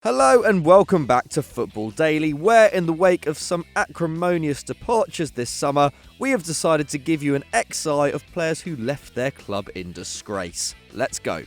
Hello and welcome back to Football Daily, where in the wake of some acrimonious departures this summer, we have decided to give you an XI of players who left their club in disgrace. Let's go.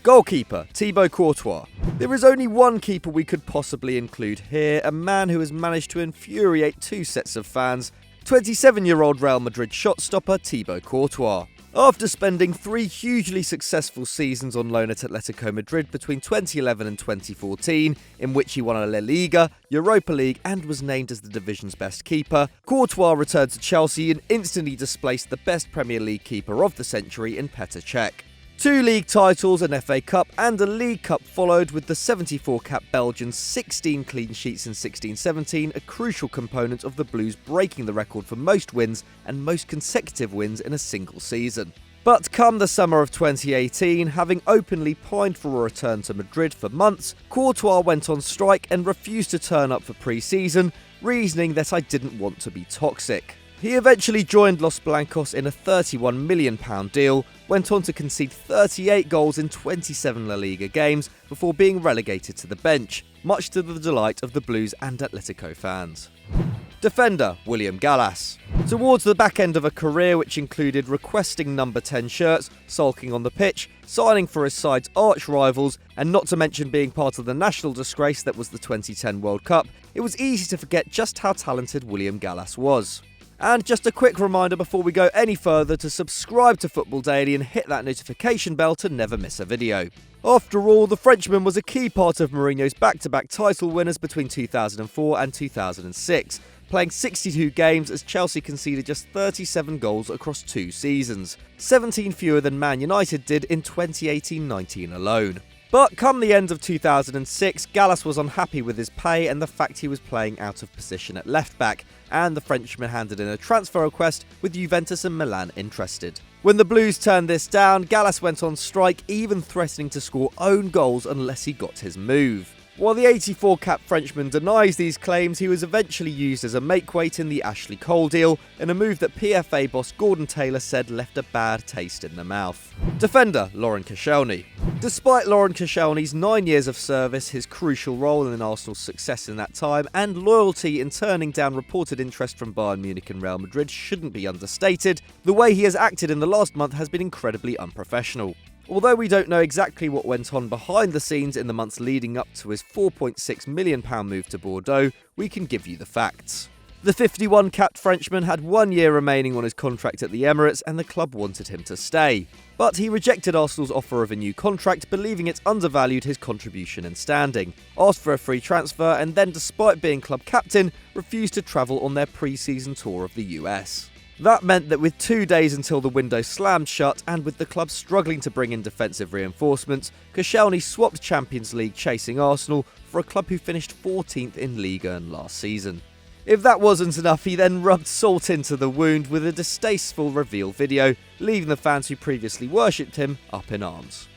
Goalkeeper, Thibaut Courtois. There is only one keeper we could possibly include here, a man who has managed to infuriate two sets of fans, 27-year-old Real Madrid shot stopper Thibaut Courtois. After spending 3 hugely successful seasons on loan at Atletico Madrid between 2011 and 2014, in which he won a La Liga, Europa League and was named as the division's best keeper, Courtois returned to Chelsea and instantly displaced the best Premier League keeper of the century in Petr Cech. 2 league titles, an FA Cup and a League Cup followed, with the 74-cap Belgian's 16 clean sheets in 16-17 a crucial component of the Blues breaking the record for most wins and most consecutive wins in a single season. But come the summer of 2018, having openly pined for a return to Madrid for months, Courtois went on strike and refused to turn up for pre-season, reasoning that I didn't want to be toxic. He eventually joined Los Blancos in a £31 million deal, went on to concede 38 goals in 27 La Liga games before being relegated to the bench, much to the delight of the Blues and Atletico fans. Defender, William Gallas. Towards the back end of a career which included requesting number 10 shirts, sulking on the pitch, signing for his side's arch rivals, and not to mention being part of the national disgrace that was the 2010 World Cup, it was easy to forget just how talented William Gallas was. And just a quick reminder before we go any further to subscribe to Football Daily and hit that notification bell to never miss a video. After all, the Frenchman was a key part of Mourinho's back-to-back title winners between 2004 and 2006, playing 62 games as Chelsea conceded just 37 goals across 2 seasons, 17 fewer than Man United did in 2018-19 alone. But come the end of 2006, Gallas was unhappy with his pay and the fact he was playing out of position at left-back, and the Frenchman handed in a transfer request with Juventus and Milan interested. When the Blues turned this down, Gallas went on strike, even threatening to score own goals unless he got his move. While the 84-cap Frenchman denies these claims, he was eventually used as a makeweight in the Ashley Cole deal, in a move that PFA boss Gordon Taylor said left a bad taste in the mouth. Defender, Laurent Koscielny. Despite Laurent Koscielny's 9 years of service, his crucial role in Arsenal's success in that time, and loyalty in turning down reported interest from Bayern Munich and Real Madrid shouldn't be understated, the way he has acted in the last month has been incredibly unprofessional. Although we don't know exactly what went on behind the scenes in the months leading up to his £4.6 million move to Bordeaux, we can give you the facts. The 51-capped Frenchman had 1 year remaining on his contract at the Emirates and the club wanted him to stay. But he rejected Arsenal's offer of a new contract, believing it undervalued his contribution and standing, asked for a free transfer and then, despite being club captain, refused to travel on their pre-season tour of the US. That meant that with 2 days until the window slammed shut and with the club struggling to bring in defensive reinforcements, Koscielny swapped Champions League chasing Arsenal for a club who finished 14th in Ligue 1 last season. If that wasn't enough, he then rubbed salt into the wound with a distasteful reveal video, leaving the fans who previously worshipped him up in arms.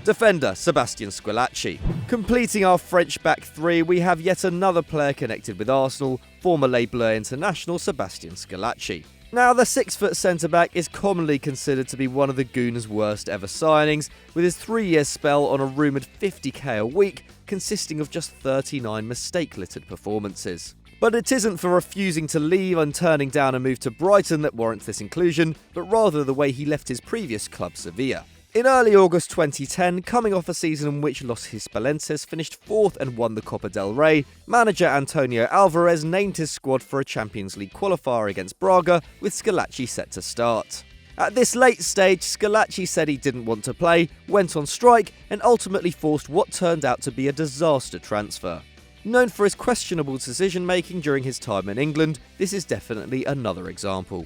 Defender, Sebastian Squillaci. Completing our French back three, we have yet another player connected with Arsenal, former Les Bleus international Sebastian Squillaci. Now, the 6-foot centre-back is commonly considered to be one of the Gooners' worst ever signings, with his 3-year spell on a rumoured 50k a week, consisting of just 39 mistake-littered performances. But it isn't for refusing to leave and turning down a move to Brighton that warrants this inclusion, but rather the way he left his previous club, Sevilla. In early August 2010, coming off a season in which Los Hispalenses finished 4th and won the Copa del Rey, manager Antonio Alvarez named his squad for a Champions League qualifier against Braga, with Squillaci set to start. At this late stage, Squillaci said he didn't want to play, went on strike, and ultimately forced what turned out to be a disaster transfer. Known for his questionable decision-making during his time in England, this is definitely another example.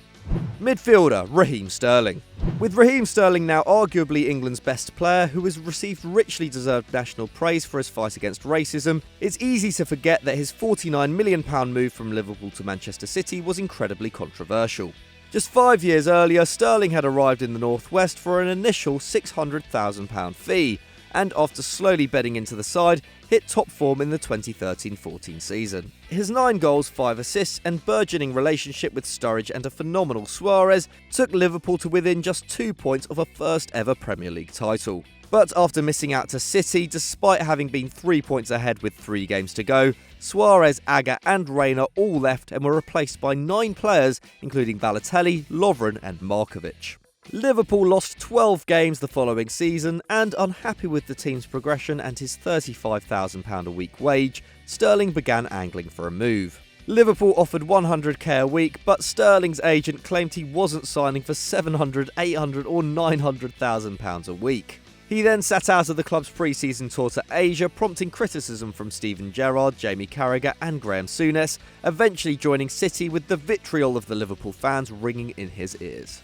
Midfielder, Raheem Sterling. With Raheem Sterling now arguably England's best player, who has received richly deserved national praise for his fight against racism, it's easy to forget that his £49 million move from Liverpool to Manchester City was incredibly controversial. Just 5 years earlier, Sterling had arrived in the Northwest for an initial £600,000 fee, and after slowly bedding into the side, hit top form in the 2013-14 season. His 9 goals, 5 assists and burgeoning relationship with Sturridge and a phenomenal Suarez took Liverpool to within just 2 points of a first ever Premier League title. But after missing out to City, despite having been 3 points ahead with 3 games to go, Suarez, Agger and Reina all left and were replaced by 9 players, including Balotelli, Lovren and Markovic. Liverpool lost 12 games the following season, and unhappy with the team's progression and his £35,000 a week wage, Sterling began angling for a move. Liverpool offered £100k a week, but Sterling's agent claimed he wasn't signing for £700, £800 or £900,000 a week. He then sat out of the club's pre-season tour to Asia, prompting criticism from Steven Gerrard, Jamie Carragher and Graham Souness, eventually joining City with the vitriol of the Liverpool fans ringing in his ears.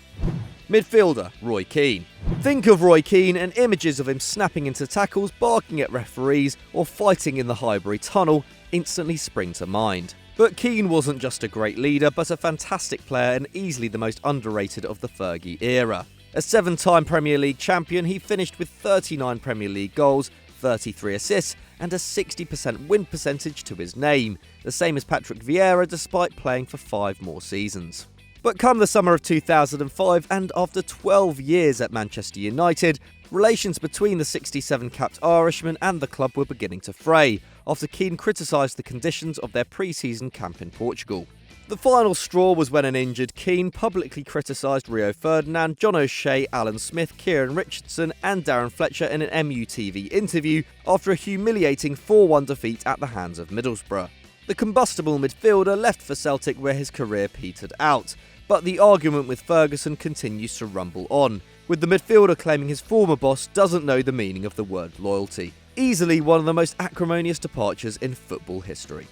Midfielder, Roy Keane. Think of Roy Keane and images of him snapping into tackles, barking at referees or fighting in the Highbury Tunnel instantly spring to mind. But Keane wasn't just a great leader, but a fantastic player and easily the most underrated of the Fergie era. A 7-time Premier League champion, he finished with 39 Premier League goals, 33 assists and a 60% win percentage to his name, the same as Patrick Vieira despite playing for 5 more seasons. But come the summer of 2005 and after 12 years at Manchester United, relations between the 67-capped Irishman and the club were beginning to fray, after Keane criticised the conditions of their pre-season camp in Portugal. The final straw was when an injured Keane publicly criticised Rio Ferdinand, John O'Shea, Alan Smith, Kieran Richardson and Darren Fletcher in an MUTV interview after a humiliating 4-1 defeat at the hands of Middlesbrough. The combustible midfielder left for Celtic where his career petered out, but the argument with Ferguson continues to rumble on, with the midfielder claiming his former boss doesn't know the meaning of the word loyalty. Easily one of the most acrimonious departures in football history.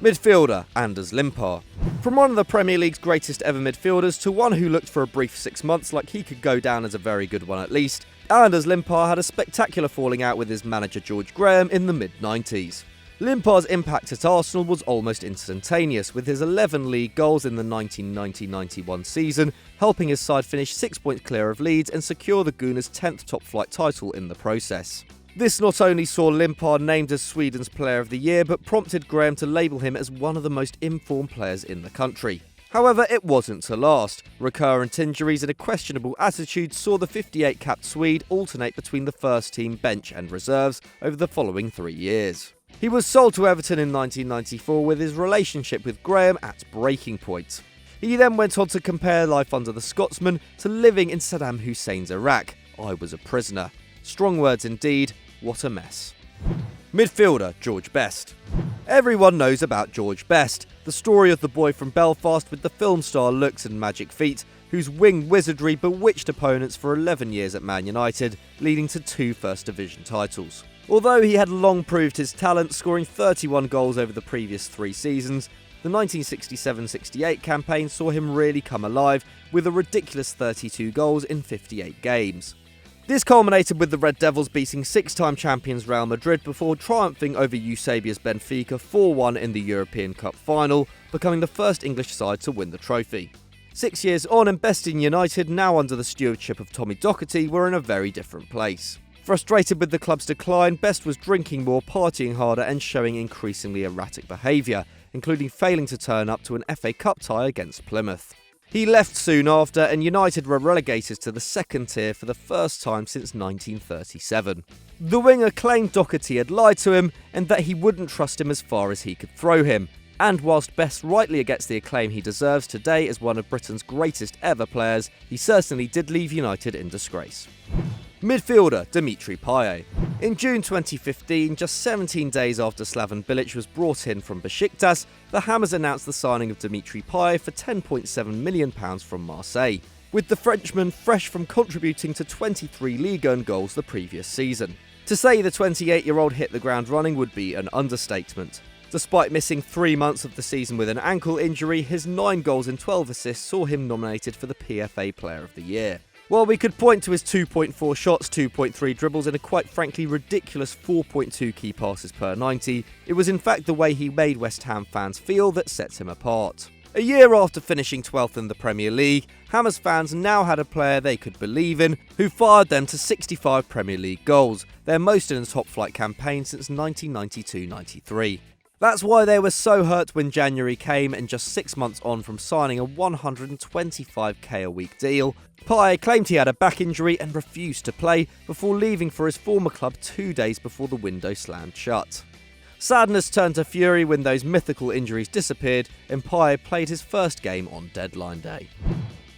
Midfielder, Anders Limpar. From one of the Premier League's greatest ever midfielders to one who looked for a brief 6 months like he could go down as a very good one at least, Anders Limpar had a spectacular falling out with his manager George Graham in the mid-90s. Limpar's impact at Arsenal was almost instantaneous, with his 11 league goals in the 1990-91 season, helping his side finish 6 points clear of Leeds and secure the Gooners' 10th top-flight title in the process. This not only saw Limpar named as Sweden's Player of the Year, but prompted Graham to label him as one of the most informed players in the country. However, it wasn't to last. Recurrent injuries and a questionable attitude saw the 58-capped Swede alternate between the first-team bench and reserves over the following 3 years. He was sold to Everton in 1994 with his relationship with Graham at breaking point. He then went on to compare life under the Scotsman to living in Saddam Hussein's Iraq. I was a prisoner. Strong words indeed, what a mess. Midfielder, George Best. Everyone knows about George Best, the story of the boy from Belfast with the film star looks and magic feet, whose wing wizardry bewitched opponents for 11 years at Man United, leading to 2 First Division titles. Although he had long proved his talent, scoring 31 goals over the previous 3 seasons, the 1967-68 campaign saw him really come alive with a ridiculous 32 goals in 58 games. This culminated with the Red Devils beating 6-time champions Real Madrid before triumphing over Eusebius Benfica 4-1 in the European Cup final, becoming the first English side to win the trophy. 6 years on and Best in United, now under the stewardship of Tommy Docherty, were in a very different place. Frustrated with the club's decline, Best was drinking more, partying harder and showing increasingly erratic behaviour, including failing to turn up to an FA Cup tie against Plymouth. He left soon after and United were relegated to the 2nd tier for the first time since 1937. The winger claimed Docherty had lied to him and that he wouldn't trust him as far as he could throw him. And whilst Best rightly gets the acclaim he deserves today as one of Britain's greatest ever players, he certainly did leave United in disgrace. Midfielder, Dimitri Payet. In June 2015, just 17 days after Slaven Bilic was brought in from Besiktas, the Hammers announced the signing of Dimitri Payet for £10.7 million from Marseille, with the Frenchman fresh from contributing to 23 Ligue 1 goals the previous season. To say the 28-year-old hit the ground running would be an understatement. Despite missing 3 months of the season with an ankle injury, his 9 goals and 12 assists saw him nominated for the PFA Player of the Year. While we could point to his 2.4 shots, 2.3 dribbles and a quite frankly ridiculous 4.2 key passes per 90, it was in fact the way he made West Ham fans feel that sets him apart. A year after finishing 12th in the Premier League, Hammers fans now had a player they could believe in, who fired them to 65 Premier League goals, their most in a top-flight campaign since 1992-93. That's why they were so hurt when January came, and just 6 months on from signing a $125k a week deal, Payet claimed he had a back injury and refused to play before leaving for his former club 2 days before the window slammed shut. Sadness turned to fury when those mythical injuries disappeared and Payet played his first game on deadline day.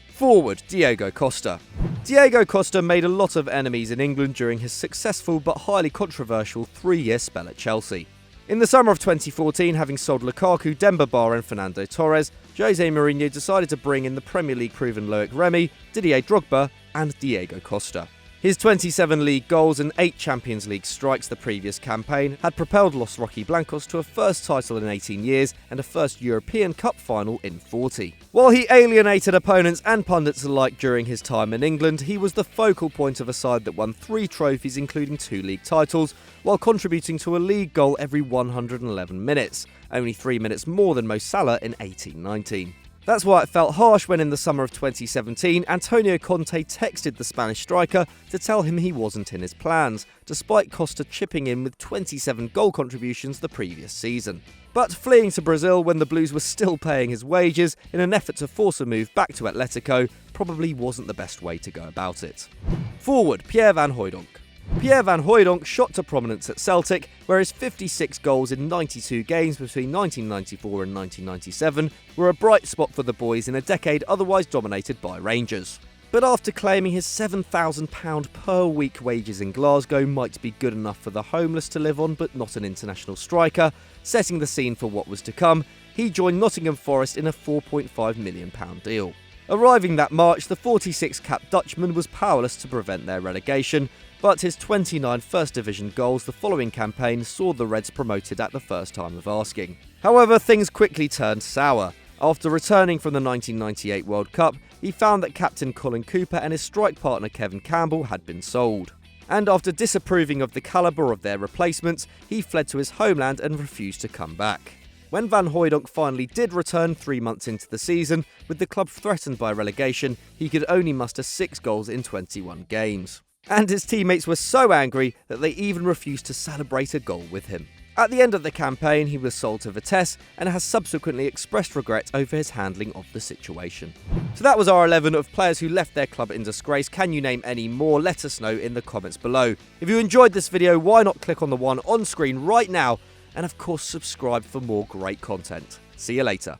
Forward, Diego Costa. Diego Costa made a lot of enemies in England during his successful but highly controversial 3-year spell at Chelsea. In the summer of 2014, having sold Lukaku, Demba Ba and Fernando Torres, Jose Mourinho decided to bring in the Premier League proven Loic Remy, Didier Drogba and Diego Costa. His 27 league goals and 8 Champions League strikes the previous campaign had propelled Los Rojiblancos to a first title in 18 years and a first European Cup final in 40. While he alienated opponents and pundits alike during his time in England, he was the focal point of a side that won 3 trophies including 2 league titles, while contributing to a league goal every 111 minutes, only 3 minutes more than Mo Salah in 18-19. That's why it felt harsh when in the summer of 2017, Antonio Conte texted the Spanish striker to tell him he wasn't in his plans, despite Costa chipping in with 27 goal contributions the previous season. But fleeing to Brazil when the Blues were still paying his wages in an effort to force a move back to Atletico probably wasn't the best way to go about it. Forward, Pierre van Hooijdonk. Pierre van Hooijdonk shot to prominence at Celtic, where his 56 goals in 92 games between 1994 and 1997 were a bright spot for the boys in a decade otherwise dominated by Rangers. But after claiming his £7,000 per week wages in Glasgow might be good enough for the homeless to live on but not an international striker, setting the scene for what was to come, he joined Nottingham Forest in a £4.5 million deal. Arriving that March, the 46-capped Dutchman was powerless to prevent their relegation, but his 29 First Division goals the following campaign saw the Reds promoted at the first time of asking. However, things quickly turned sour. After returning from the 1998 World Cup, he found that captain Colin Cooper and his strike partner Kevin Campbell had been sold. And after disapproving of the calibre of their replacements, he fled to his homeland and refused to come back. When Van Hooijdonk finally did return 3 months into the season, with the club threatened by relegation, he could only muster 6 goals in 21 games. And his teammates were so angry that they even refused to celebrate a goal with him. At the end of the campaign, he was sold to Vitesse and has subsequently expressed regret over his handling of the situation. So that was our 11 of players who left their club in disgrace. Can you name any more? Let us know in the comments below. If you enjoyed this video, why not click on the one on screen right now? And of course, subscribe for more great content. See you later.